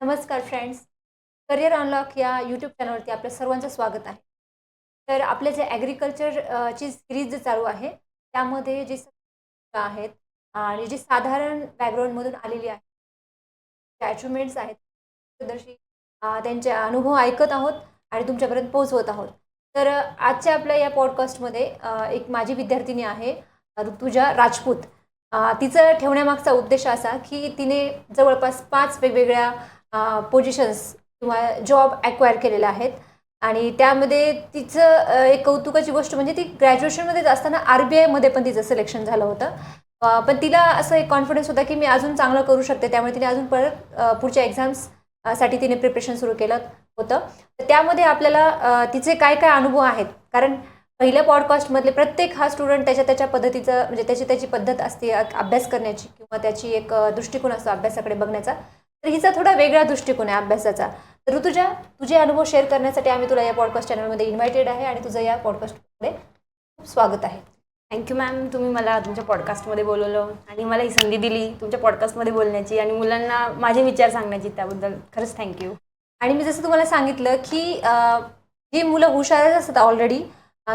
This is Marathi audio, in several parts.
नमस्कार फ्रेंड्स. करिअर अनलॉक या यूट्यूब चॅनलवरती आपल्या सर्वांचं स्वागत आहे. तर आपले जे ॲग्रिकल्चरची सीरीज जे चालू आहे, त्यामध्ये जे आहेत आणि जे साधारण बॅकग्राऊंडमधून आलेली आहेत, अचिव्हमेंट्स आहेत, मार्गदर्शी त्यांचे अनुभव ऐकत आहोत आणि तुमच्यापर्यंत पोहोचवत आहोत. तर आजच्या आपल्या या पॉडकास्टमध्ये एक माझी विद्यार्थिनी आहे, ऋतुजा राजपूत. तिचं ठेवण्यामागचा उद्देश असा, की तिने जवळपास 5 वेगवेगळ्या पोझिशन्स किंवा जॉब ॲक्वायर केलेले आहेत आणि त्यामध्ये तिचं एक कौतुकाची गोष्ट म्हणजे ती ग्रॅज्युएशनमध्येच असताना RBIमध्ये पण तिचं सिलेक्शन झालं होतं. पण तिला असं एक कॉन्फिडन्स होता की मी अजून चांगलं करू शकते. त्यामुळे तिने अजून परत पुढच्या एक्झाम्स साठी तिने प्रिपरेशन सुरू केलं होतं. तर त्यामध्ये आपल्याला तिचे काय काय अनुभव आहेत, कारण पहिल्या पॉडकास्टमधले प्रत्येक हा स्टुडंट त्याच्या त्याच्या पद्धतीचं म्हणजे त्याची पद्धत असते अभ्यास करण्याची किंवा त्याची एक दृष्टिकोन असतो अभ्यासाकडे बघण्याचा. तर हिचा थोडा वेगळा दृष्टिकोन आहे अभ्यासाचा. तर ऋतुजा, तुझे अनुभव शेअर करण्यासाठी आम्ही तुला या पॉडकास्ट चॅनलमध्ये इन्व्हायटेड आहे आणि तुझं या पॉडकास्टमध्ये खूप स्वागत आहे. थँक्यू मॅम, तुम्ही मला तुमच्या पॉडकास्टमध्ये बोलवलं आणि मला ही संधी दिली तुमच्या पॉडकास्टमध्ये बोलण्याची आणि मुलांना माझे विचार सांगण्याची. त्याबद्दल खरंच थँक्यू. आणि मी जसं तुम्हाला सांगितलं की जी मुलं हुशारच असतात ऑलरेडी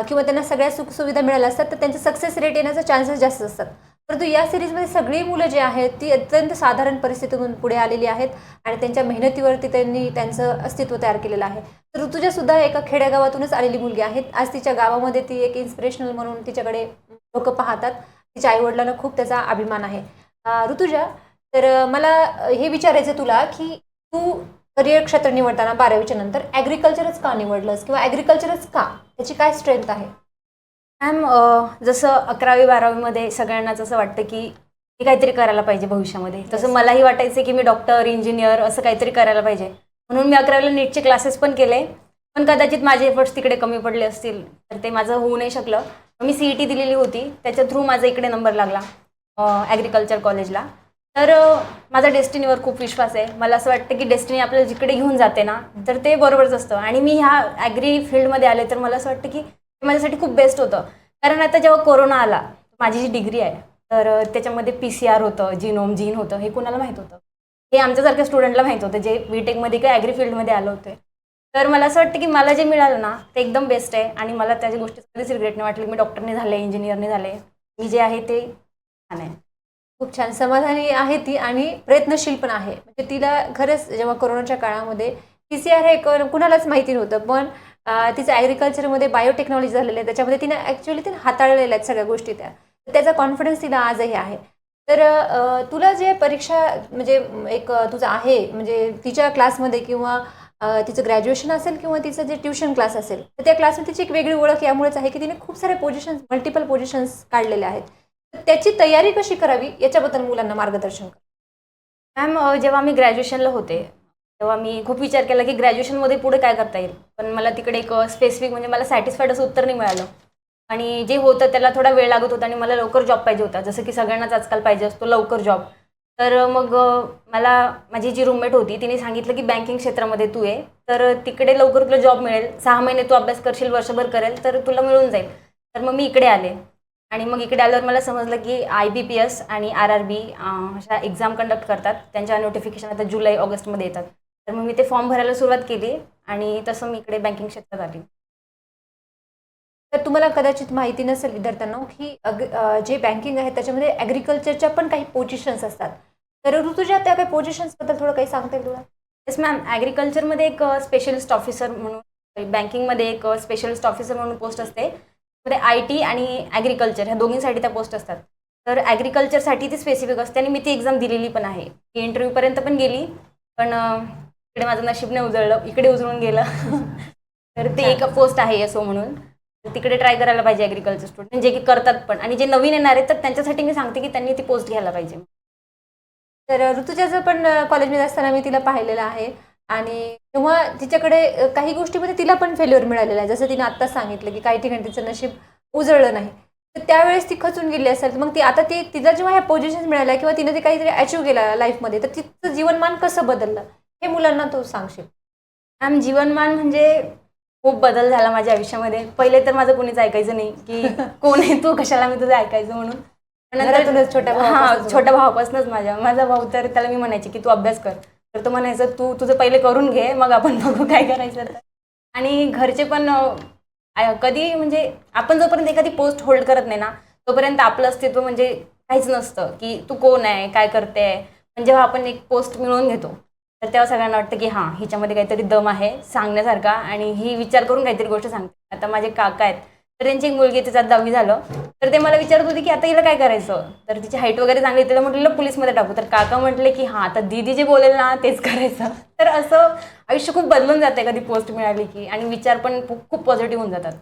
किंवा त्यांना सगळ्या सुखसुविधा मिळाल्या असतात, तर त्यांचे सक्सेस रेट येण्याचे चान्सेस जास्त असतात. परंतु या सिरीजमध्ये सगळी मुलं जी आहेत ती अत्यंत साधारण परिस्थितीतून पुढे आलेली आहेत आणि त्यांच्या मेहनतीवरती त्यांनी त्यांचं अस्तित्व तयार केलेलं आहे. तर ऋतुजासुद्धा एका खेड्यागावातूनच आलेली मुलगी आहे. आज तिच्या गावामध्ये ती एक इन्स्पिरेशनल म्हणून तिच्याकडे लोक पाहतात. तिच्या आईवडिलांना खूप त्याचा अभिमान आहे. ऋतुजा, तर मला हे विचारायचं तुला की तू करिअर क्षेत्र निवडताना 12वीच्या नंतर ॲग्रिकल्चरच का निवडलंस किंवा ॲग्रिकल्चरच का, त्याची काय स्ट्रेंथ आहे? मॅम, जसं 11वी-12वीमध्ये सगळ्यांनाच असं वाटतं की मी काहीतरी करायला पाहिजे भविष्यामध्ये. तसं मलाही वाटायचं की मी डॉक्टर, इंजिनियर असं काहीतरी करायला पाहिजे. म्हणून मी 11वीला नीटचे क्लासेस पण केले. पण कदाचित माझे एफर्ट्स तिकडे कमी पडले असतील तर ते माझं होऊ नाही शकलं. मी CET दिलेली होती, त्याच्या थ्रू माझा इकडे नंबर लागला ॲग्रिकल्चर कॉलेजला. तर माझा डेस्टिनीवर खूप विश्वास आहे. मला असं वाटतं की डेस्टिनी आपल्याला जिकडे घेऊन जाते ना, तर ते बरोबरच असतं. आणि मी ह्या ॲग्री फील्डमध्ये आले तर मला असं वाटतं की ते माझ्यासाठी खूप बेस्ट होतं. कारण आता जेव्हा कोरोना आला, माझी जी डिग्री आहे तर त्याच्यामध्ये PCR होतं, जीन होतं. हे कुणाला माहीत होतं? हे आमच्यासारख्या स्टुडंटला माहीत होतं जे BTechमध्ये किंवा ॲग्री फील्डमध्ये आलं होते. तर मला असं वाटतं की मला जे मिळालं ना ते एकदम बेस्ट आहे आणि मला त्याची गोष्टी कधीच रिग्रेट नाही वाटली. मी डॉक्टरने झाले, इंजिनियरने झाले. मी जे आहे ते छान आहे. खूप छान. समाधानी आहे ती आणि प्रयत्नशील पण आहे. म्हणजे तिला खरंच जेव्हा कोरोनाच्या काळामध्ये PCR हे कुणालाच माहिती नव्हतं, पण तिचं ॲग्रिकल्चरमध्ये बायोटेक्नॉलॉजी झालेलं आहे. त्याच्यामध्ये तिने ॲक्च्युअली तिने हाताळलेल्या आहेत सगळ्या गोष्टी त्या. त्याचा कॉन्फिडन्स तिला आजही आहे. तर तुला जे परीक्षा म्हणजे एक तुझं आहे म्हणजे तिच्या क्लासमध्ये किंवा तिचं ग्रॅज्युएशन असेल किंवा तिचं जे ट्युशन क्लास असेल, तर त्या क्लासमध्ये तिची एक वेगळी ओळख यामुळेच आहे की तिने खूप सारे पोझिशन्स, मल्टिपल पोझिशन्स काढलेले आहेत. तर त्याची तयारी कशी करावी याच्याबद्दल मुलांना मार्गदर्शन कर. मॅम, जेव्हा मी ग्रॅज्युएशनला होते तेव्हा मी खूप विचार केला की ग्रॅज्युएशनमध्ये पुढे काय करता येईल. पण मला तिकडे एक स्पेसिफिक म्हणजे मला सॅटिस्फाईड असं उत्तर नाही मिळालं आणि जे होतं त्याला थोडा वेळ लागत होता आणि मला लवकर जॉब पाहिजे होता, जसं की सगळ्यांनाच आजकाल पाहिजे असतो लवकर जॉब. तर मग मला माझी जी रूममेट होती तिने सांगितलं की बँकिंग क्षेत्रामध्ये तू आहे, तर तिकडे लवकर तुला जॉब मिळेल. 6 महिने तू अभ्यास करशील, वर्षभर करेल तर तुला मिळून जाईल. तर मग मी इकडे आले आणि मग इकडे आल्यावर मला समजलं की IBPS आणि RRB अशा एक्झाम कंडक्ट करतात. त्यांच्या नोटिफिकेशन आता जुलै-ऑगस्टमध्ये येतात. तर मग मी ते फॉर्म भरायला सुरुवात केली आणि तसं मी इकडे बँकिंग क्षेत्रात आली. तर तुम्हाला कदाचित माहिती नसेल विद्यार्थ्यांना की जे बँकिंग आहे त्याच्यामध्ये ॲग्रिकल्चरच्या पण काही पोझिशन्स असतात. तर ऋतुजा, त्या काही पोझिशन्सबद्दल थोडं काही सांगता येईल तुला? येस मॅम, ॲग्रिकल्चरमध्ये एक स्पेशलिस्ट ऑफिसर म्हणून, बँकिंगमध्ये एक स्पेशलिस्ट ऑफिसर म्हणून पोस्ट असते. मध्ये IT आणि ॲग्रिकल्चर ह्या दोन्हीसाठी त्या पोस्ट असतात. तर ॲग्रिकल्चरसाठी ती स्पेसिफिक असते आणि मी ती एक्झाम दिलेली पण आहे. ती इंटरव्ह्यूपर्यंत पण गेली, पण इकडे माझं नशीब नाही उजळलं, इकडे उजळून गेलं. तर ते एक पोस्ट आहे असो म्हणून. तर तिकडे ट्राय करायला पाहिजे ॲग्रिकल्चर स्टुडंट, जे की करतात पण, आणि जे नवीन येणार आहेत तर त्यांच्यासाठी मी सांगते की त्यांनी ती पोस्ट घ्यायला पाहिजे. तर ऋतुजाचं पण कॉलेजमध्ये असताना मी तिला पाहिलेलं आहे आणि तेव्हा तिच्याकडे काही गोष्टीमध्ये तिला पण फेल्युअर मिळालेलं आहे. जसं तिने आत्ताच सांगितलं की काही ठिकाणी तिचं नशीब उजळलं नाही. तर त्यावेळेस ती खचून गेली असेल. मग ती आता तिला जेव्हा ह्या पोझिशन्स मिळाल्या किंवा तिने ते काहीतरी अचीव्ह केलं लाईफमध्ये, तर तिचं जीवनमान कसं बदललं हे मुलांना तू सांगशील? मॅम, जीवनमान म्हणजे खूप बदल झाला माझ्या आयुष्यामध्ये. पहिले तर माझं कोणीच ऐकायचं नाही की कोण आहे तू, कशाला मी तुझं ऐकायचं म्हणून. घरातूनच छोट्या छोट्या भावापासूनच माझा भाऊ तर त्याला मी म्हणायचे की तू अभ्यास कर, तर तो म्हणायचं तू तुझं पहिले करून घे, मग आपण बघू काय करायचं तर. आणि घरचे पण कधी म्हणजे आपण जोपर्यंत एखादी पोस्ट होल्ड करत नाही ना तोपर्यंत आपलं अस्तित्व म्हणजे काहीच नसतं, की तू कोण आहे, काय करते. पण जेव्हा आपण एक पोस्ट मिळवून घेतो तर तेव्हा सगळ्यांना वाटतं की हां, हिच्यामध्ये काहीतरी दम आहे सांगण्यासारखा आणि ही विचार करून काहीतरी गोष्ट सांगते. आता माझे काका आहेत, तर त्यांची एक मुलगी तिचा 10वी झालं, तर ते मला विचारत होते की आता हिला काय करायचं, तर तिची हाईट वगैरे चांगली, तिला म्हटलेलं पोलीसमध्ये टाकू. तर काका म्हटले की हां, आता दीदी जे बोलेल ना तेच करायचं. तर असं आयुष्य खूप बदलून जाते कधी पोस्ट मिळाली की, आणि विचार पण खूप पॉझिटिव्ह होऊन जातात.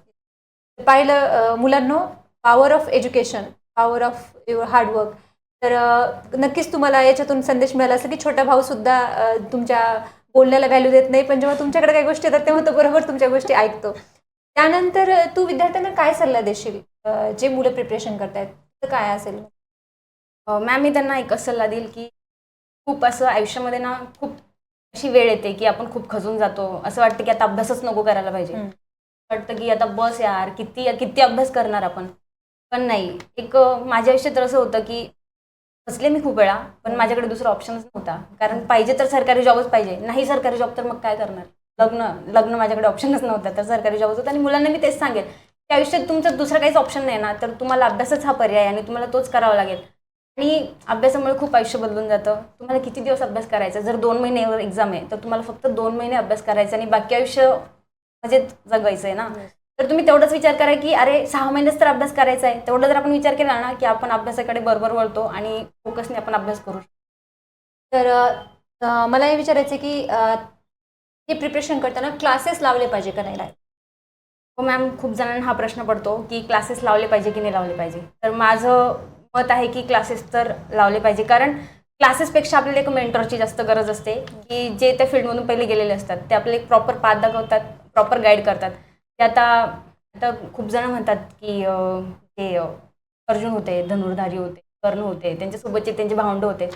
पाहिलं मुलांनो, power of education, power of your hard work. तर नक्कीच तुम्हाला याच्यातून संदेश मिळाला असेल की छोटा भाऊ सुद्धा तुमच्या बोलण्याला व्हॅल्यू देत नाही, पण जेव्हा तुमच्याकडे काही गोष्टी येतात तेव्हा तो बरोबर तुमच्या गोष्टी ऐकतो. त्यानंतर तू विद्यार्थ्यांना काय सल्ला देशील, जे मुलं प्रिपरेशन करतायत, तर काय असेल? मॅम, मी त्यांना एकच सल्ला देईल की खूप असं आयुष्यामध्ये ना खूप अशी वेळ येते की आपण खूप खचून जातो, असं वाटतं की आता अभ्यासच नको करायला पाहिजे. वाटतं की आता बस यार, किती किती अभ्यास करणार आपण. पण नाही, एक माझ्या आयुष्यात तर असं होतं की फसले मी खूप वेळा, पण माझ्याकडे दुसरा ऑप्शनच नव्हता. कारण पाहिजे तर सरकारी जॉबच पाहिजे, नाही सरकारी जॉब तर मग काय करणार. लग्न लग्न माझ्याकडे ऑप्शनच नव्हता, तर सरकारी जॉबच होता. आणि मुलांना मी तेच सांगेल की आयुष्यात तुमचं दुसरा काहीच ऑप्शन नाही ना, तर तुम्हाला अभ्यासच हा पर्याय आणि तुम्हाला तोच करावा लागेल. आणि अभ्यासामुळे खूप आयुष्य बदलून जातं. तुम्हाला किती दिवस अभ्यास करायचा, जर 2 महिन्यावर एक्झाम आहे तर तुम्हाला फक्त 2 महिने अभ्यास करायचा आणि बाकी आयुष्य म्हणजे जगायचं आहे ना. तर तुम्ही तेवढाच विचार करा की अरे 6 महिनेच तर अभ्यास करायचा आहे. तेवढा जर आपण विचार केला ना की आपण अभ्यासाकडे बरोबर वळतो आणि फोकसने आपण अभ्यास करू शकतो. तर मला हे विचारायचं आहे की हे प्रिपरेशन करताना क्लासेस लावले पाहिजे का नाही लावले? हो मॅम, खूप जणांना हा प्रश्न पडतो की क्लासेस लावले पाहिजे की नाही लावले पाहिजे. तर माझं मत आहे की क्लासेस तर लावले पाहिजे, कारण क्लासेसपेक्षा आपल्याला एक मेंटरची जास्त गरज असते की जे त्या फील्डमधून पहिले गेलेले असतात. ते आपल्याला एक प्रॉपर पाथ दाखवतात, प्रॉपर गाईड करतात. ते आता आता खूप जण म्हणतात की ते अर्जुन होते, धनुर्धारी होते, कर्ण होते, त्यांच्यासोबतचे त्यांचे भावंड होते.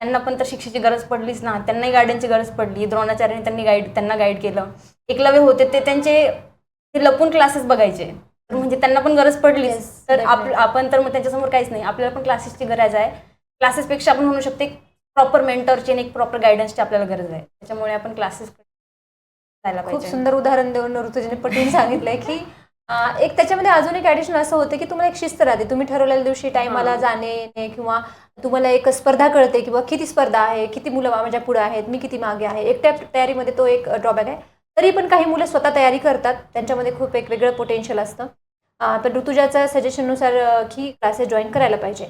त्यांना पण तर शिक्षेची गरज पडलीच ना, त्यांनाही गाईडन्सची गरज पडली. द्रोणाचार्याने त्यांना गाईड केलं. एकलव्य होते ते ते लपून क्लासेस बघायचे, तर म्हणजे त्यांना पण गरज पडलीच. Yes, तर definitely. आपण तर मग त्यांच्यासमोर काहीच नाही. आपल्याला पण क्लासेसची गरज आहे. क्लासेसपेक्षा आपण म्हणू शकते प्रॉपर मेंटरची आणि एक प्रॉपर गायडन्सची आपल्याला गरज आहे. त्याच्यामुळे आपण क्लासेस जायला खूप पाहिजे. सुंदर उदाहरण देऊन ऋतुजीने पटवून सांगितलंय की एक त्याच्यामध्ये अजून एक ॲडिशनल असं होतं की तुम्हाला एक शिस्त राहते. तुम्ही ठरवलेल्या दिवशी टायमाला हां. जाणे येणे, किंवा तुम्हाला एक स्पर्धा कळते किंवा किती स्पर्धा आहे, किती मुलं माझ्या पुढे आहेत, मी किती मागे आहे. एकट्या तयारीमध्ये तो एक ड्रॉबॅक आहे. तरी पण काही मुलं स्वतः तयारी करतात, त्यांच्यामध्ये खूप एक वेगळं पोटेन्शियल असतं. पण ऋतुजाच्या सजेशननुसार की क्लासेस जॉईन करायला पाहिजे.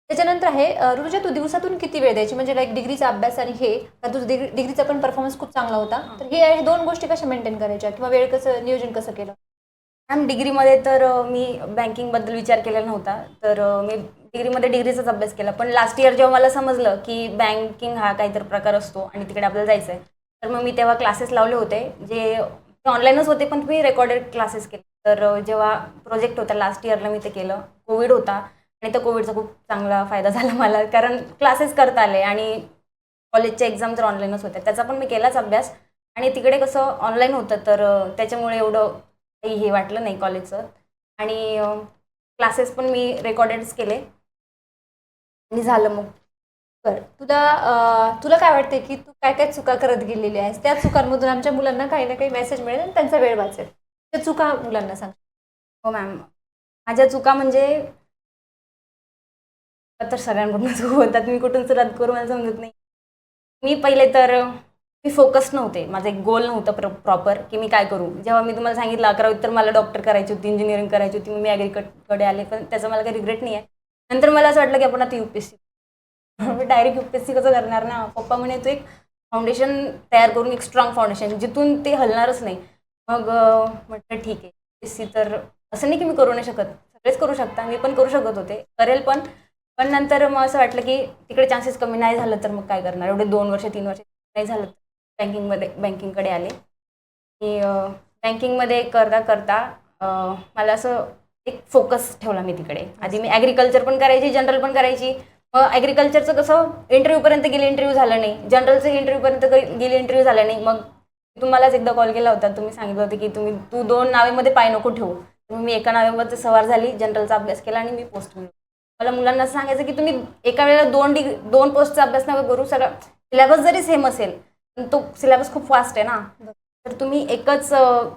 त्याच्यानंतर आहे ऋतुजा, तू दिवसातून किती वेळ द्यायची, म्हणजे लाईक डिग्रीचा अभ्यास आणि हे, कारण तुझं डिग्रीचा पण परफॉर्मन्स खूप चांगला होता, तर हे दोन गोष्टी कशा मेंटेन करायच्या किंवा वेळ कसं नियोजन कसं केलं? मॅम, डिग्रीमध्ये तर मी बँकिंगबद्दल विचार केलेला नव्हता. तर मी डिग्रीमध्ये डिग्रीचाच अभ्यास केला. पण लास्ट इयर जेव्हा मला समजलं की बँकिंग हा काहीतरी प्रकार असतो आणि तिकडे आपल्याला जायचं आहे, तर मग मी तेव्हा क्लासेस लावले होते. जे ऑनलाईनच होते, पण मी रेकॉर्डेड क्लासेस केले. तर जेव्हा प्रोजेक्ट होता लास्ट इयरला मी ते केलं. कोविड होता आणि त्या कोविडचा खूप चांगला फायदा झाला मला, कारण क्लासेस करता आले आणि कॉलेजच्या एक्झाम तर ऑनलाईनच होत्या. त्याचा पण मी केलाच अभ्यास. आणि तिकडे कसं ऑनलाईन होतं, तर त्याच्यामुळे एवढं काही हे वाटलं नाही कॉलेजचं. आणि क्लासेस पण मी रेकॉर्डेडच केले आणि झालं मग. बरं, तुला काय वाटते की तू काय काय चुका करत गेलेली आहेस, त्या चुकांमधून आमच्या मुलांना काही ना काही मेसेज मिळेल आणि त्यांचा वेळ वाचेल. त्या चुका मुलांना सांग. हो मॅम, माझ्या चुका म्हणजे तर सगळ्यांकडून चूक होतात. मी कुठून सुरुवात करू मला समजत नाही. मी पहिले तर मी फोकस नव्हते. माझं एक गोल नव्हतं प्रॉपर की मी काय करू. जेव्हा मी तुम्हाला सांगितलं 11वीत तर मला डॉक्टर करायची होती, इंजिनिअरिंग करायची होती. मग मी ॲग्रीकडे आले, पण त्याचा मला काही रिग्रेट नाही आहे. नंतर मला असं वाटलं की आपण आता UPSC मी डायरेक्ट UPSC कसं करणार ना. पप्पा म्हणे तू एक फाउंडेशन तयार करून, एक स्ट्रॉंग फाउंडेशन जिथून ते हलणारच नाही. मग म्हटलं ठीक आहे, UPSC तर असं नाही की मी करू नाही शकत. सगळेच करू शकता, मी पण करू शकत होते, करेल पण. पण नंतर मग असं वाटलं की तिकडे चान्सेस कमी नाही झालं तर मग काय करणार. एवढे 2 वर्ष 3 वर्ष नाही झालं, बँकिंगकडे आले. आणि बँकिंगमध्ये करता करता मला असं एक फोकस ठेवला मी तिकडे. आधी मी ॲग्रिकल्चर पण करायची, जनरल पण करायची. मग ॲग्रिकल्चरचं कसं इंटरव्ह्यूपर्यंत गेली, इंटरव्ह्यू झालं नाही. जनरलचं इंटरव्ह्यूपर्यंत गेली, इंटरव्ह्यू झाला नाही. मग तुम्हालाच एकदा कॉल केला होता, तुम्ही सांगितलं होतं की तू 2 नावेमध्ये पाय नको ठेवू. मग मी एका नावेमध्ये सवार झाली, जनरलचा अभ्यास केला आणि मी पोस्ट मिळवली. मला मुलांना असं सांगायचं की तुम्ही एका वेळेला 2 पोस्टचा अभ्यास नका करू. सगळं सिलेबस जरी सेम असेल पण तो सिलेबस खूप फास्ट आहे ना, तर तुम्ही एकच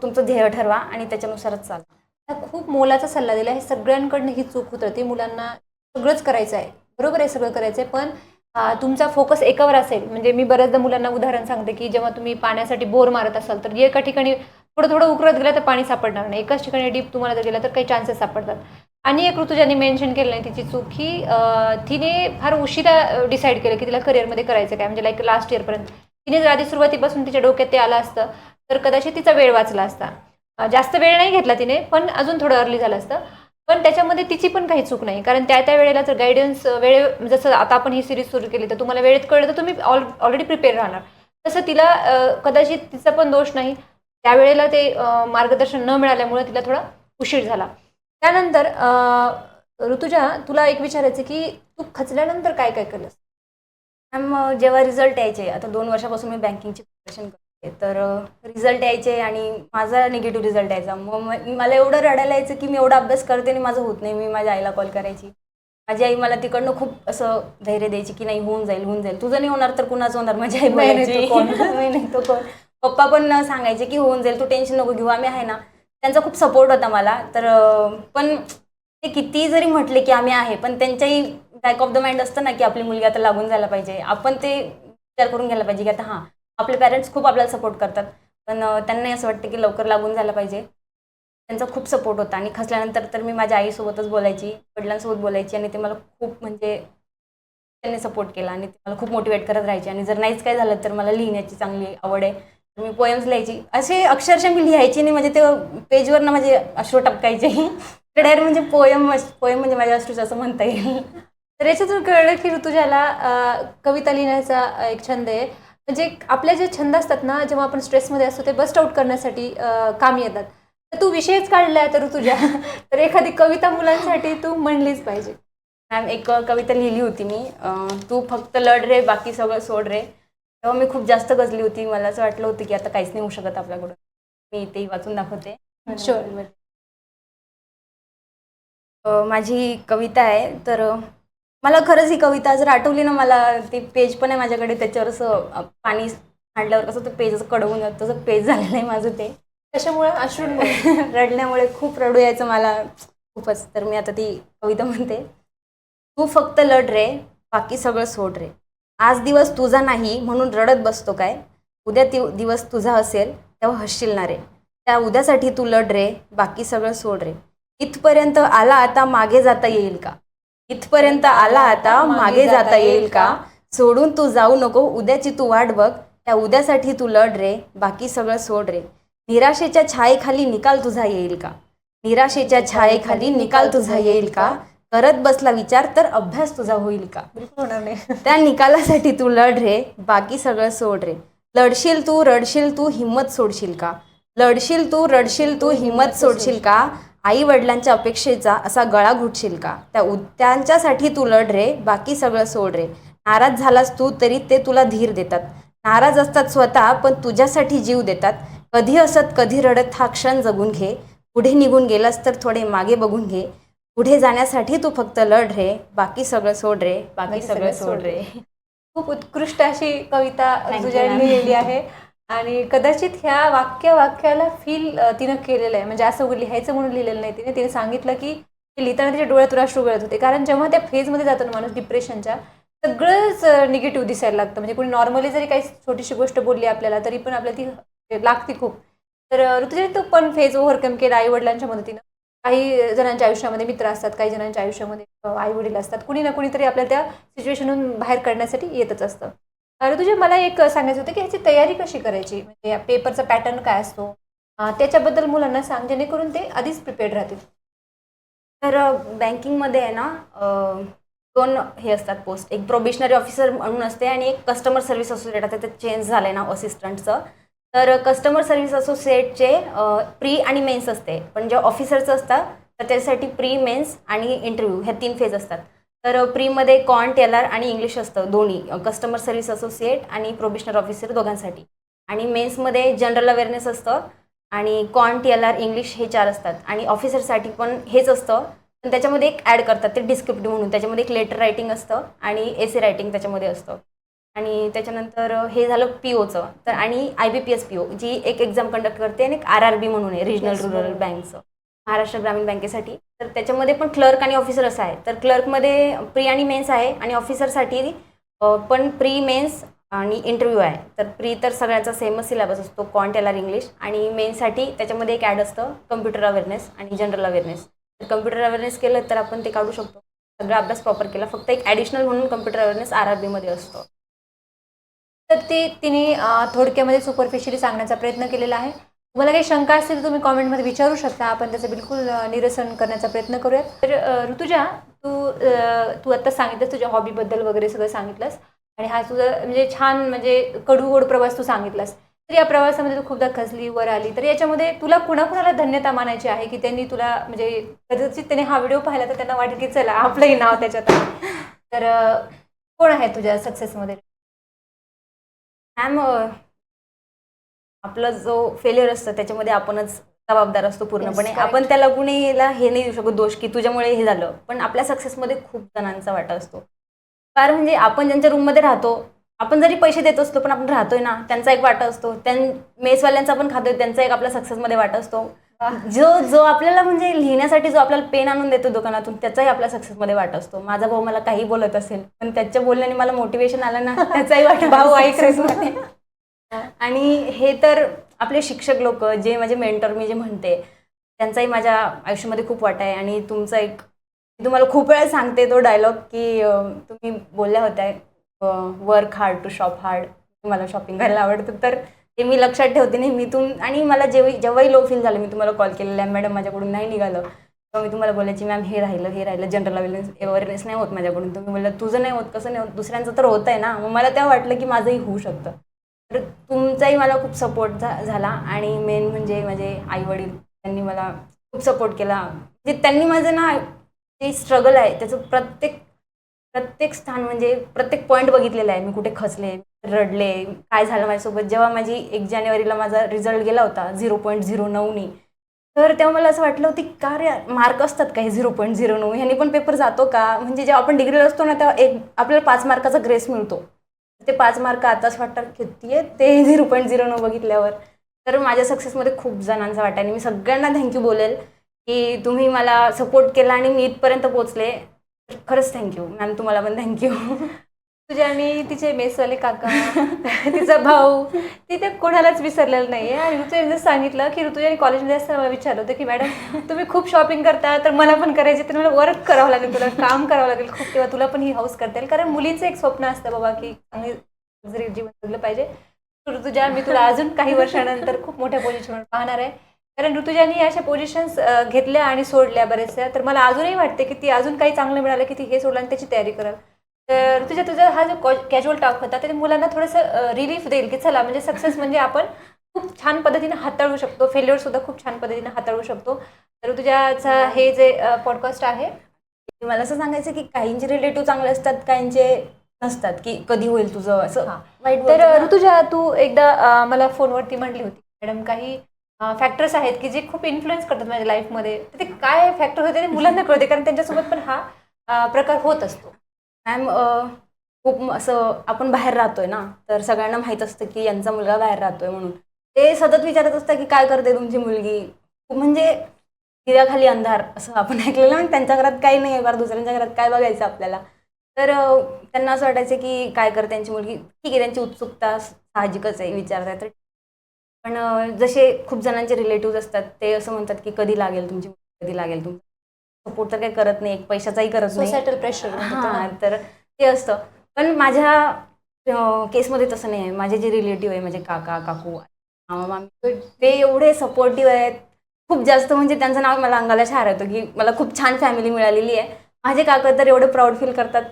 तुमचं ध्येय ठरवा आणि त्याच्यानुसारच चाला. हा खूप मोलाचा सल्ला दिला. हे सगळ्यांकडनं ही चूक होत राहते. मुलांना सगळंच करायचं आहे, बरोबर आहे, सगळं करायचं आहे, पण तुमचा फोकस एकावर असेल. म्हणजे मी बऱ्याचदा मुलांना उदाहरण सांगते की जेव्हा तुम्ही पाण्यासाठी बोर मारत असाल तर एका ठिकाणी थोडं थोडं उकरत गेलं तर पाणी सापडणार नाही. एकाच ठिकाणी डीप तुम्हाला जर गेला तर काही चान्सेस सापडतात. आणि एक ऋतुजाने मेन्शन केलं नाही तिची चूक की तिने फार उशिरा डिसाईड केलं की तिला करिअरमध्ये करायचं काय, म्हणजे लाईक लास्ट इयरपर्यंत. तिने जर आधी सुरुवातीपासून तिच्या डोक्यात ते आलं असतं तर कदाचित तिचा वेळ वाचला असता. जास्त वेळ नाही घेतला तिने, पण अजून थोडं अर्ली झालं असतं. पण त्याच्यामध्ये तिची पण काही चूक नाही, कारण त्या त्या वेळेला जर गायडन्स जसं आता आपण ही सिरीज सुरू केली तर तुम्हाला वेळेत कळलं तर तुम्ही ऑलरेडी प्रिपेअर राहणार. तसं तिला कदाचित तिचा पण दोष नाही, त्यावेळेला ते मार्गदर्शन न मिळाल्यामुळे तिला थोडा उशीर झाला. त्यानंतर ऋतुजा, तुला एक विचारायचं की तू खचल्यानंतर काय काय केलंस? मॅम जेव्हा रिझल्ट यायचे, आता 2 वर्षापासून मी बँकिंगची प्रिपरेशन करते, तर रिझल्ट यायचे आणि माझा निगेटिव्ह रिझल्ट यायचा. मग मला एवढं रडायला यायचं की मी एवढा अभ्यास करते आणि माझं होत नाही. मी माझ्या आईला कॉल करायची. माझी आई मला तिकडनं खूप असं धैर्य द्यायची की नाही, होऊन जाईल, होऊन जाईल, तुझं नाही होणार तर कुणाचं होणार. माझी आई बोलायची नाही तो कोण. पप्पा पण सांगायचे की होऊन जाईल, तू टेन्शन नको घेऊ, आम्ही आहे ना. त्यांचा खूप सपोर्ट होता मला. तर पण ते कितीही जरी म्हटले की आम्ही आहे, पण त्यांच्याही बॅक ऑफ द माइंड असतं ना की आपली मुलगी आता लागून जायला पाहिजे. आपण ते विचार करून घ्यायला पाहिजे की आता हां, आपले पॅरेंट्स खूप आपल्याला सपोर्ट करतात, पण त्यांनाही असं वाटतं की लवकर लागून झालं पाहिजे. त्यांचा खूप सपोर्ट होता आणि खचल्यानंतर तर मी माझ्या आईसोबतच बोलायची, वडिलांसोबत बोलायची आणि ते मला खूप म्हणजे त्यांनी सपोर्ट केला आणि ते मला खूप मोटिवेट करत राहायचे. आणि जर नाहीच काय झालं तर मला लिहिण्याची चांगली आवड आहे, तर मी पोएम्स लिहायची. असे अक्षरशः मी लिहायची नाही, म्हणजे ते पेजवर ना माझे अश्रू टपकायचे. डायरेक्ट म्हणजे पोएम म्हणजे माझ्या अश्रूचं असं म्हणता येईल. तर याच्यातून कळलं की ऋतुजाला कविता लिहिण्याचा एक छंद आहे. म्हणजे आपले जे छंद असतात ना, जेव्हा आपण स्ट्रेसमध्ये असतो ते बस्ट आउट करण्यासाठी कामी येतात. तर तू विषयच काढलाय तर ऋतुजा, तर एखादी कविता मुलांसाठी तू म्हणलीच पाहिजे. मॅम एक कविता लिहिली होती मी, तू फक्त लढ रे, बाकी सगळं सोड रे. तेव्हा मी खूप जास्त गजली होती. मला असं वाटलं होतं की आता काहीच नाही होऊ शकत आपल्याकडून. मी तेही वाचून दाखवते. शुअर. माझी कविता आहे, तर मला खरंच ही कविता जर आठवली ना, मला ते पेज पण आहे माझ्याकडे, त्याच्यावर असं पाणी सांडल्यावर कसं ते पेज असं कडवून जातं, तसं पेज झालेलं आहे माझं ते. त्याच्यामुळे अश्रूंमुळे. रडण्यामुळे खूप रडू यायचं मला खूपच. तर मी आता ती कविता म्हणते. तू फक्त लढ रे, बाकी सगळं सोड रे. आज दिवस तुझा नाही म्हणून रडत बसतो काय, उद्या दिवस तुझा असेल तेव्हा हसशील ना रे. त्या उद्यासाठी तू लढ रे, बाकी सगळं सोड रे. इथपर्यंत आला आता मागे जाता येईल का, इथपर्यंत आला आता मागे जाता येईल का. सोडून तू जाऊ नको, उद्याची तू वाट बघ. त्या उद्यासाठी तू लढ रे, बाकी सगळं सोड रे. निराशेच्या छायेखाली निकाल तुझा येईल का, निराशेच्या छायेखाली निकाल तुझा येईल का. करत बसला विचार तर अभ्यास तुझा होईल का. बिलकुल होणार नाही. त्या निकालासाठी तू लढ रे, बाकी सगळं सोड रे. लढशील तू, रडशील तू, हिंमत सोडशील का. लढशील तू, रडशील तू, हिंमत सोडशील का. आई वडिलांच्या अपेक्षेचा असा गळा घुटशील का. त्यांच्यासाठी तू लढ रे, बाकी सगळं सोड रे. नाराज झालास तू तरी ते तुला धीर देतात, नाराज असतात स्वतः पण तुझ्यासाठी जीव देतात. कधी हसत कधी रडत हा क्षण जगून घे. पुढे निघून गेलास तर थोडे मागे बघून घे. पुढे जाण्यासाठी तू फक्त लढ रे, बाकी सगळं सोड रे, बाकी सगळं सोड रे. खूप उत्कृष्ट अशी कविता Thank you, तुझ्या ma'am. लिहिलेली आहे. आणि कदाचित ह्या वाक्याला फील तिनं केलेलं आहे. म्हणजे असं लिहायचं म्हणून लिहिलेलं नाही तिने. तिने सांगितलं की ते लिहिताना तिच्या डोळ्यातून अश्रू गळत होते. कारण जेव्हा त्या फेजमध्ये जातो ना माणूस डिप्रेशनच्या, सगळंच निगेटिव्ह दिसायला लागतं. म्हणजे कोणी नॉर्मली जरी काही छोटीशी गोष्ट बोलली आपल्याला तरी पण आपल्याला ती लागते खूप. तर ऋतुजाने तो पण फेज ओव्हरकम केला आईवडिलांच्या मदतीनं. काही जणांच्या आयुष्यामध्ये मित्र असतात, काही जणांच्या आयुष्यामध्ये आई वडील असतात. कुणी ना कुणीतरी आपल्याला त्या सिच्युएशनहून बाहेर काढण्यासाठी येतच असतं. ऋतुजा, मला एक सांगायचं होतं की ह्याची तयारी कशी करायची, म्हणजे या पेपरचा पॅटर्न काय असतो, त्याच्याबद्दल मुलांना सांग, जेणेकरून ते आधीच प्रिपेअर्ड राहतील. तर बँकिंगमध्ये आहे ना, 2 हे असतात पोस्ट. एक प्रोबेशनरी ऑफिसर म्हणून असते आणि एक कस्टमर सर्व्हिस असोसिएट. आता ते चेंज झालं आहे ना असिस्टंटचं. तर कस्टमर सर्व्हिस असोसिएटचे प्री आणि मेन्स असते, पण जे ऑफिसरचं असतं तर त्यासाठी प्री, मेन्स आणि इंटरव्ह्यू ह्या 3 फेज असतात. तर प्रीमध्ये कॉन्ट, एल-आर आणि इंग्लिश असतं दोन्ही, कस्टमर सर्व्हिस असोसिएट आणि प्रोबेशनर ऑफिसर दोघांसाठी. आणि मेन्समध्ये जनरल अवेअरनेस असतं आणि कॉन्ट, एल-आर, इंग्लिश हे 4 असतात. आणि ऑफिसरसाठी पण हेच असतं, पण त्याच्यामध्ये एक ॲड करतात ते डिस्क्रिप्टिव्ह म्हणून. त्याच्यामध्ये एक लेटर रायटिंग असतं आणि एसे रायटिंग त्याच्यामध्ये असतं. आणि त्याच्यानंतर हे झालं POचं. तर आणि IBPS PO जी एक एक्झाम कंडक्ट करते आणि एक RRB म्हणून आहे, रिजनल Yes, रुरल बरोबर. बँकचं, महाराष्ट्र ग्रामीण बँकेसाठी. तर त्याच्यामध्ये पण क्लर्क आणि ऑफिसर असं आहे. तर क्लर्कमध्ये प्री आणि मेन्स आहे आणि ऑफिसरसाठी पण प्री मेन्स आणि इंटरव्ह्यू आहे. तर प्री तर सगळ्यांचा सेमच सिलेबस असतो, क्वांट LR इंग्लिश, आणि मेन्ससाठी त्याच्यामध्ये एक ॲड असतं कम्प्युटर अवेअरनेस आणि जनरल अवेअरनेस. तर कम्प्युटर अवेअरनेस केलं तर आपण ते काढू शकतो. सगळा अभ्यास प्रॉपर केला, फक्त एक ॲडिशनल म्हणून कम्प्युटर अवेअरनेस RRBमध्ये असतं. तर ते तिने थोडक्यामध्ये सुपरफिशियली सांगण्याचा प्रयत्न केलेला आहे. तुम्हाला काही शंका असतील तर तुम्ही कॉमेंटमध्ये विचारू शकता. आपण त्याचं बिलकुल निरसन करण्याचा प्रयत्न करूयात. तर ऋतुजा, तू आत्ता सांगितलंस तुझ्या हॉबीबद्दल वगैरे सगळं सांगितलंस आणि हा तुझा म्हणजे छान म्हणजे कडू-गोड प्रवास तू सांगितलास. तर या प्रवासामध्ये तू खूपदा खचली, वर आली. तर याच्यामध्ये तुला कुणाकुणाला धन्यता मानायची आहे, की त्यांनी तुला म्हणजे कदाचित त्याने हा व्हिडिओ पाहिला तर त्यांना वाटेल की चला आपलंही नाव त्याच्यात आहे. तर कोण आहे तुझ्या सक्सेसमध्ये? मॅम, आपला जो फेल्युअर असतं त्याच्यामध्ये आपणच जबाबदार असतो पूर्णपणे. Yes, आपण correct. त्याला कुणीला हे नाही देऊ शकत दोष की तुझ्यामुळे हे झालं, पण आपल्या सक्सेसमध्ये खूप जणांचा वाटा असतो. फार म्हणजे आपण ज्यांच्या रूममध्ये राहतो, आपण जरी पैसे देत असतो पण आपण राहतोय ना, त्यांचा एक वाटा असतो. मेसवाल्यांचा पण खातोय, त्यांचा एक आपल्या सक्सेसमध्ये वाटा असतो. जो जो आपल्याला म्हणजे लिहिण्यासाठी जो आपल्याला पेन आणून देतो दुकानातून, त्याचाही आपल्या सक्सेसमध्ये वाटा असतो. माझा भाऊ मला काही बोलत असेल पण त्याच्या बोलण्याने मला मोटिवेशन आलं ना, त्याचाही वाटा भाऊ ऐक रे तू. सक्सेसमध्ये. आणि हे तर आपले शिक्षक लोक, जे माझे मेंटर मी जे म्हणते, त्यांचाही माझ्या आयुष्यामध्ये खूप वाटा आहे. आणि तुमचा एक, मी तुम्हाला खूप वेळा सांगते तो डायलॉग की तुम्ही बोलल्या होत्या work hard to shop hard, मला शॉपिंग करायला आवडतं. तर ते मी लक्षात ठेवते नेहमीतून. आणि मला जेव्हाही लो फील झालं, मी तुम्हाला कॉल केलेला आहे, मॅडम माझ्याकडून नाही निघालं, तेव्हा मी तुम्हाला बोलायची मॅम हे राहिलं जनरल अवेअरनेस नाही होत माझ्याकडून. तुम्ही बोलला तुझं नाही होत, कसं नाही होत, दुसऱ्यांचं तर होत आहे ना. मग मला तेव्हा वाटलं की माझंही होऊ शकतं. तर तुमचाही मला खूप सपोर्ट झाला. आणि मेन म्हणजे माझे आईवडील, त्यांनी मला खूप सपोर्ट केला. म्हणजे त्यांनी माझं ना जे स्ट्रगल आहे त्याचं प्रत्येक प्रत्येक स्थान म्हणजे प्रत्येक पॉईंट बघितलेला आहे. मी कुठे खचले, रडले, काय झालं माझ्यासोबत. जेव्हा माझी 1 जानेवारीला माझा रिझल्ट गेला होता 0.09नी, तर तेव्हा मला असं वाटलं होतं का रे, मार्क असतात का हे 0.09, ह्यानी पण पेपर जातो का. म्हणजे जेव्हा आपण डिग्रीला असतो ना तेव्हा आपल्याला 5 मार्काचा ग्रेस मिळतो. ते 5 मार्क आताच वाटतात किती आहेत ते 0.09 बघितल्यावर. तर माझ्या सक्सेसमध्ये खूप जणांचा वाटा. आणि मी सगळ्यांना थँक्यू बोलेल की तुम्ही मला सपोर्ट केला आणि मी इथपर्यंत पोहोचले. तर खरंच थँक्यू मॅम, तुम्हाला पण थँक्यू. तुझे आणि तिचे मेसवाले काका, तिचा भाऊ, ती ते कोणालाच विसरलेलं नाहीये. आणि ऋतुजाने जसं सांगितलं की ऋतुजाने कॉलेजमध्ये असताना मला विचारलं होतं की मॅडम तुम्ही खूप शॉपिंग करता तर मला पण करायची, तर मला वर्क करावं लागेल, तुला काम करावं लागेल खूप, तेव्हा तुला पण ही हाऊस करता येईल. कारण मुलीचं एक स्वप्न असतं बाबा की चांगली जरी जीवन जगलं पाहिजे. तर ऋतुजा, मी तुला अजून काही वर्षानंतर खूप मोठ्या पोझिशनवर पाहणार आहे. कारण ऋतुजाने अशा पोझिशन्स घेतल्या आणि सोडल्या बऱ्याचशा. तर मला अजूनही वाटते की ती अजून काही चांगलं मिळालं की ती हे सोडलं आणि त्याची तयारी करेल. तर तुझा हा जो कॅज्युअल टॉक होता ते मुलांना थोडंसं रिलीफ देईल की चला म्हणजे सक्सेस म्हणजे आपण खूप छान पद्धतीने हाताळू शकतो, फेल्युअर सुद्धा खूप छान पद्धतीने हाताळू शकतो. तर तुझ्याचा हे जे पॉडकास्ट आहे, मला असं सांगायचं की काहींचे रिलेटिव्ह चांगले असतात, काहींचे नसतात, की कधी होईल तुझं असं हां. वाईट तर बोलतात ना. ऋतुजा, तू एकदा मला फोनवरती म्हटली होती मॅडम काही फॅक्टर्स आहेत की जे खूप इन्फ्लुएन्स करतात माझ्या लाईफमध्ये. तर ते काय फॅक्टर होते ते मुलांना कळते, कारण त्यांच्यासोबत पण हा प्रकार होत असतो. मॅम, खूप असं आपण बाहेर राहतोय ना, तर सगळ्यांना माहीत असतं की यांचा मुलगा बाहेर राहतोय म्हणून. ते सतत विचारत असतं की काय करते तुमची मुलगी. खूप म्हणजे दिव्याखाली अंधार असं आपण ऐकलेलं ना, त्यांच्या घरात काही नाही आहे, बरं दुसऱ्यांच्या घरात काय बघायचं आपल्याला. तर त्यांना असं वाटायचं की काय करते त्यांची मुलगी. ठीक आहे, त्यांची उत्सुकता साहजिकच आहे, विचारताय तर. पण जसे खूप जणांचे रिलेटिव्ह असतात ते असं म्हणतात की कधी लागेल तुमची मुलगी, कधी लागेल तुमची. सपोर्ट तर काही करत नाही, एक पैशाचाही करत नाही. Societal pressure. हां, तर ते असतं. पण माझ्या केसमध्ये तसं नाही आहे. माझे जे रिलेटिव्ह आहे, माझे काका, काकू, मामा, मामी, ते एवढे सपोर्टिव्ह आहेत. खूप जास्त म्हणजे त्यांचं नाव मला अंगाला शहार येतं की मला खूप छान फॅमिली मिळालेली आहे. माझे काका तर एवढे प्राऊड फील करतात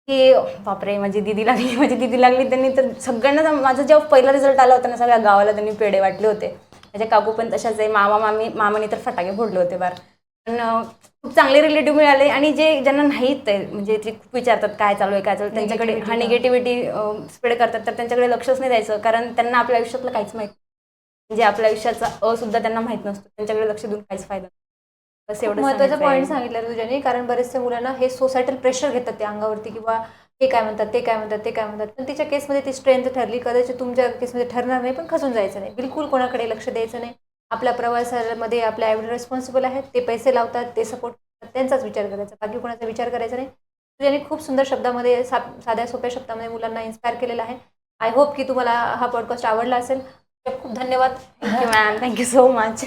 की बापरे, माझी दीदी लागली, माझी दीदी लागली. त्यांनी तर सगळ्यांना, माझा जेव्हा पहिला रिझल्ट आला होता ना, सगळ्या गावाला त्यांनी पेढे वाटले होते. माझे काकू पण तशाच आहे. मामाने तर फटाके फोडले होते बार. पण खूप चांगले रिलेटिव्ह मिळाले. आणि ज्यांना नाहीत आहे, म्हणजे ते खूप विचारतात काय चालू आहे, त्यांच्याकडे निगेटिव्हिटी स्प्रेड करतात, तर त्यांच्याकडे लक्षच नाही द्यायचं. कारण त्यांना आपल्या आयुष्यातलं काहीच माहीत, म्हणजे आपल्या आयुष्याचा सुद्धा त्यांना माहीत नसतो. त्यांच्याकडे लक्ष देऊन काहीच फायदा नाही. बस एवढं महत्त्वाचा सांगायचं आहे. पॉईंट सांगितलं तुझ्याने. कारण बरेचसे मुलांना हे सोसायटल प्रेशर घेतात ते अंगावरती, किंवा हे काय म्हणतात, ते काय म्हणतात, ते काय म्हणतात. पण तिच्या केसमध्ये ती स्ट्रेंथ ठरली. कदाचित तुमच्या केसमध्ये ठरणार नाही, पण खचून जायचं नाही. बिलकुल कोणाकडे लक्ष द्यायचं नाही. आपल्या प्रवासामध्ये आपल्या आईवडील रिस्पॉन्सिबल आहेत. ते पैसे लावतात, ते सपोर्ट करतात, त्यांचाच विचार करायचा. बाकी कोणाचा विचार करायचा नाही. त्याने खूप सुंदर शब्दामध्ये साध्या सोप्या शब्दामध्ये मुलांना इन्स्पायर केलेलं आहे. आय होप की तुम्हाला हा पॉडकास्ट आवडला असेल. खूप धन्यवाद. Thank you ma'am, thank you so much.